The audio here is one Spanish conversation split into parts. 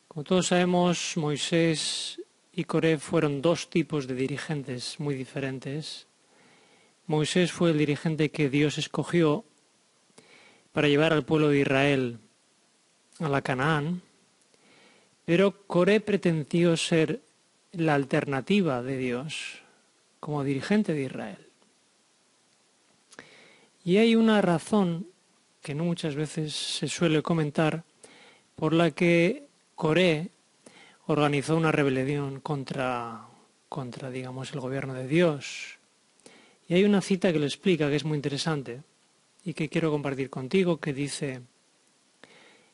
Como todos sabemos, Moisés y Coré fueron dos tipos de dirigentes muy diferentes. Moisés fue el dirigente que Dios escogió para llevar al pueblo de Israel a la Canaán, pero Coré pretendió ser la alternativa de Dios como dirigente de Israel. Y hay una razón que no muchas veces se suele comentar por la que Coré organizó una rebelión contra digamos, el gobierno de Dios. Y hay una cita que lo explica, que es muy interesante y que quiero compartir contigo, que dice: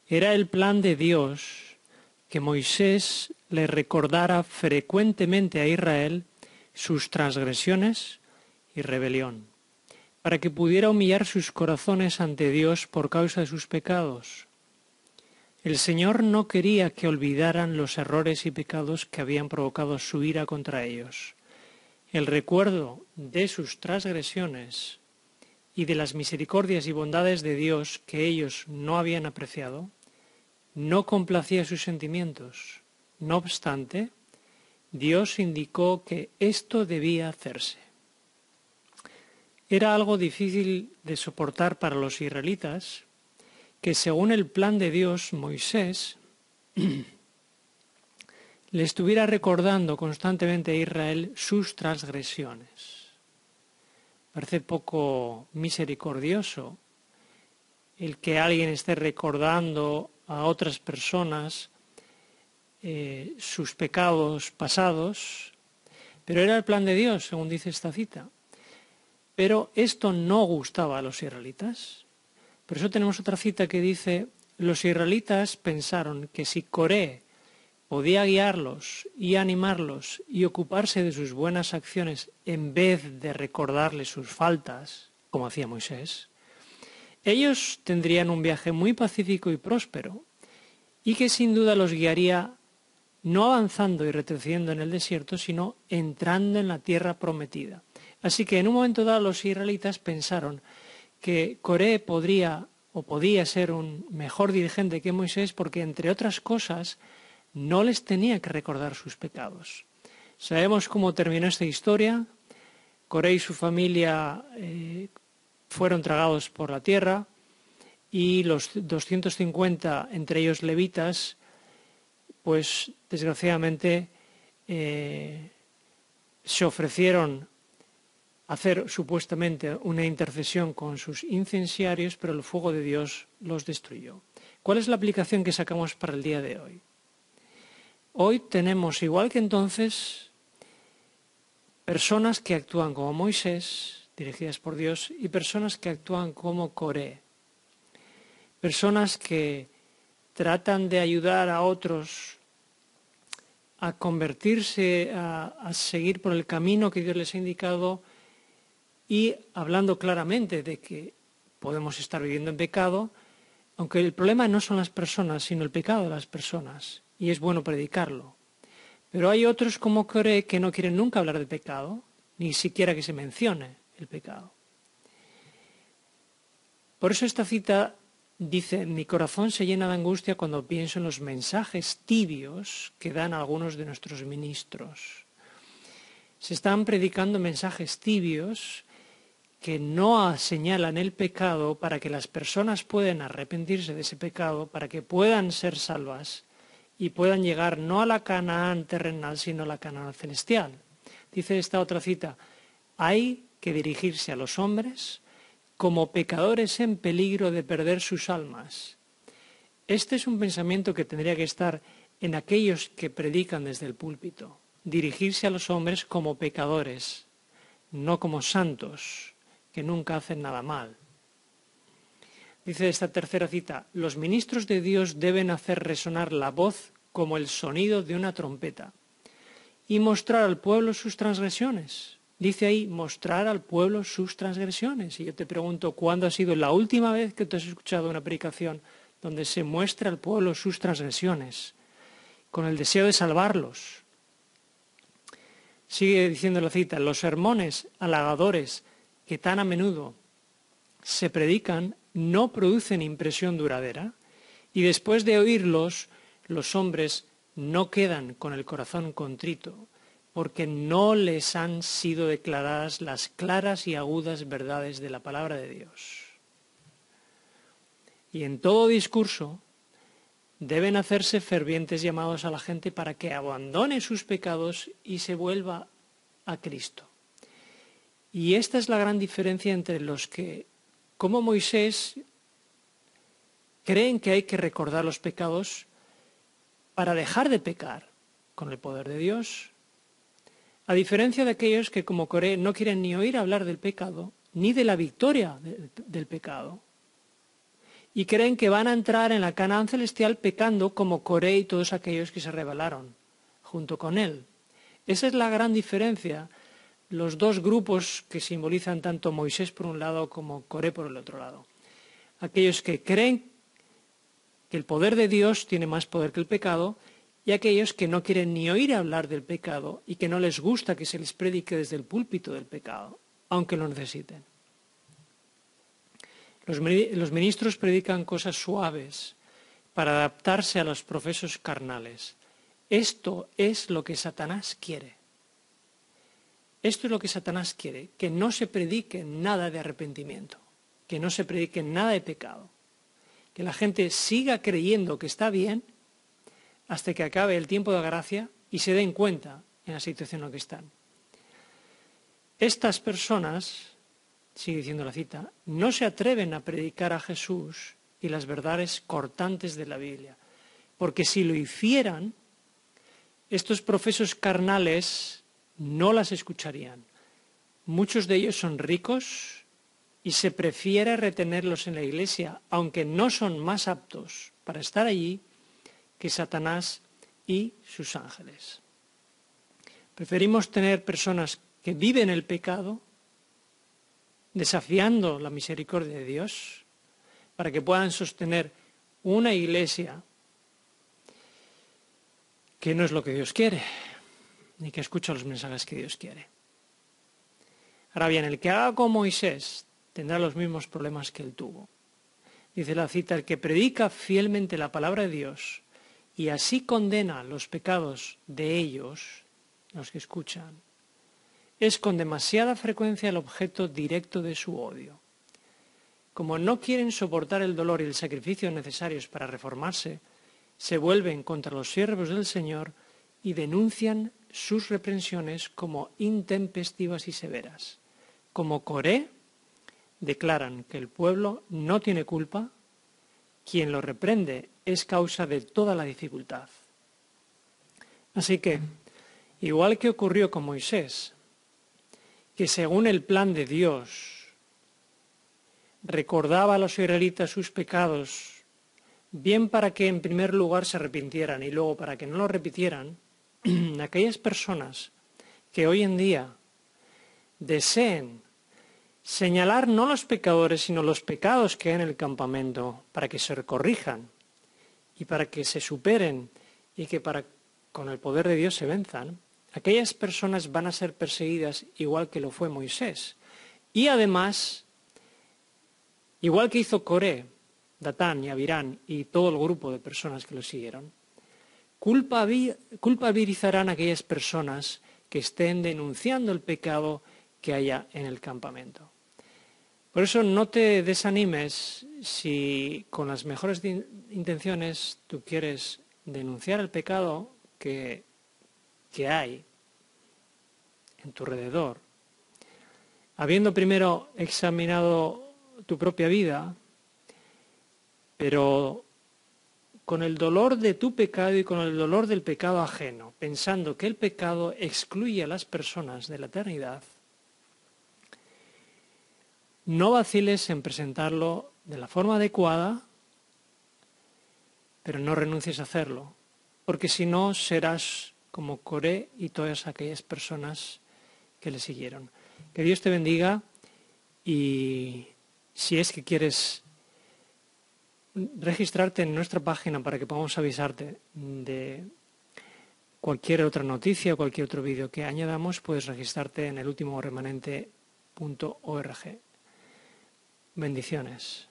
era el plan de Dios que Moisés le recordara frecuentemente a Israel sus transgresiones y rebelión, para que pudiera humillar sus corazones ante Dios por causa de sus pecados. El Señor no quería que olvidaran los errores y pecados que habían provocado su ira contra ellos. El recuerdo de sus transgresiones y de las misericordias y bondades de Dios que ellos no habían apreciado no complacía sus sentimientos. No obstante, Dios indicó que esto debía hacerse. Era algo difícil de soportar para los israelitas que, según el plan de Dios, Moisés le estuviera recordando constantemente a Israel sus transgresiones. Parece poco misericordioso el que alguien esté recordando a otras personas sus pecados pasados, pero era el plan de Dios, según dice esta cita. Pero esto no gustaba a los israelitas. Por eso tenemos otra cita que dice: los israelitas pensaron que si Coré podía guiarlos y animarlos y ocuparse de sus buenas acciones en vez de recordarles sus faltas, como hacía Moisés, ellos tendrían un viaje muy pacífico y próspero, y que sin duda los guiaría no avanzando y retrocediendo en el desierto, sino entrando en la tierra prometida. Así que en un momento dado los israelitas pensaron que Coré podía ser un mejor dirigente que Moisés porque, entre otras cosas, no les tenía que recordar sus pecados. Sabemos cómo terminó esta historia. Coré y su familia fueron tragados por la tierra y los 250, entre ellos levitas, pues desgraciadamente se ofrecieron a hacer supuestamente una intercesión con sus incendiarios, pero el fuego de Dios los destruyó. ¿Cuál es la aplicación que sacamos para el día de hoy? Hoy tenemos, igual que entonces, personas que actúan como Moisés, dirigidas por Dios, y personas que actúan como Coré. Personas que tratan de ayudar a otros a convertirse, a seguir por el camino que Dios les ha indicado, y hablando claramente de que podemos estar viviendo en pecado, aunque el problema no son las personas, sino el pecado de las personas, y es bueno predicarlo. Pero hay otros como Coré que no quieren nunca hablar de pecado, ni siquiera que se mencione el pecado. Por eso esta cita dice: mi corazón se llena de angustia cuando pienso en los mensajes tibios que dan algunos de nuestros ministros. Se están predicando mensajes tibios que no señalan el pecado para que las personas puedan arrepentirse de ese pecado, para que puedan ser salvas y puedan llegar no a la Canaán terrenal, sino a la Canaán celestial. Dice esta otra cita: hay que dirigirse a los hombres como pecadores en peligro de perder sus almas. Este es un pensamiento que tendría que estar en aquellos que predican desde el púlpito. Dirigirse a los hombres como pecadores, no como santos, que nunca hacen nada mal. Dice esta tercera cita: los ministros de Dios deben hacer resonar la voz como el sonido de una trompeta y mostrar al pueblo sus transgresiones. Dice ahí: mostrar al pueblo sus transgresiones. Y yo te pregunto, ¿cuándo ha sido la última vez que tú has escuchado una predicación donde se muestra al pueblo sus transgresiones, con el deseo de salvarlos? Sigue diciendo la cita: los sermones halagadores que tan a menudo se predican no producen impresión duradera, y después de oírlos los hombres no quedan con el corazón contrito, porque no les han sido declaradas las claras y agudas verdades de la palabra de Dios. Y en todo discurso deben hacerse fervientes llamados a la gente para que abandone sus pecados y se vuelva a Cristo. Y esta es la gran diferencia entre los que, como Moisés, creen que hay que recordar los pecados para dejar de pecar con el poder de Dios, a diferencia de aquellos que, como Coré, no quieren ni oír hablar del pecado, ni de la victoria del pecado, y creen que van a entrar en la Canaán celestial pecando como Coré y todos aquellos que se rebelaron junto con él. Esa es la gran diferencia, los dos grupos que simbolizan tanto Moisés por un lado como Coré por el otro lado. Aquellos que creen que el poder de Dios tiene más poder que el pecado, y aquellos que no quieren ni oír hablar del pecado y que no les gusta que se les predique desde el púlpito del pecado, aunque lo necesiten. Los ministros predican cosas suaves para adaptarse a los profesos carnales. Esto es lo que Satanás quiere. Esto es lo que Satanás quiere, que no se predique nada de arrepentimiento, que no se predique nada de pecado, que la gente siga creyendo que está bien hasta que acabe el tiempo de gracia y se den cuenta en la situación en la que están. Estas personas, sigue diciendo la cita, no se atreven a predicar a Jesús y las verdades cortantes de la Biblia, porque si lo hicieran, estos profesos carnales no las escucharían. Muchos de ellos son ricos y se prefiere retenerlos en la iglesia, aunque no son más aptos para estar allí que Satanás y sus ángeles. Preferimos tener personas que viven el pecado, desafiando la misericordia de Dios, para que puedan sostener una iglesia que no es lo que Dios quiere, ni que escucha los mensajes que Dios quiere. Ahora bien, el que haga como Moisés tendrá los mismos problemas que él tuvo. Dice la cita, el que predica fielmente la palabra de Dios y así condena los pecados de ellos, los que escuchan, es con demasiada frecuencia el objeto directo de su odio. Como no quieren soportar el dolor y el sacrificio necesarios para reformarse, se vuelven contra los siervos del Señor y denuncian sus reprensiones como intempestivas y severas. Como Coré, declaran que el pueblo no tiene culpa, quien lo reprende es causa de toda la dificultad. Así que, igual que ocurrió con Moisés, que según el plan de Dios recordaba a los israelitas sus pecados, bien para que en primer lugar se arrepintieran y luego para que no lo repitieran, aquellas personas que hoy en día deseen señalar no los pecadores, sino los pecados que hay en el campamento, para que se corrijan y para que se superen y que con el poder de Dios se venzan, aquellas personas van a ser perseguidas igual que lo fue Moisés. Y además, igual que hizo Coré, Datán y Abirán y todo el grupo de personas que lo siguieron, culpabilizarán a aquellas personas que estén denunciando el pecado que haya en el campamento. Por eso no te desanimes si con las mejores intenciones tú quieres denunciar el pecado que hay en tu alrededor, habiendo primero examinado tu propia vida, pero con el dolor de tu pecado y con el dolor del pecado ajeno, pensando que el pecado excluye a las personas de la eternidad, no vaciles en presentarlo de la forma adecuada, pero no renuncies a hacerlo, porque si no serás como Coré y todas aquellas personas que le siguieron. Que Dios te bendiga y si es que quieres registrarte en nuestra página para que podamos avisarte de cualquier otra noticia o cualquier otro vídeo que añadamos, puedes registrarte en elultimoremanente.org. Bendiciones.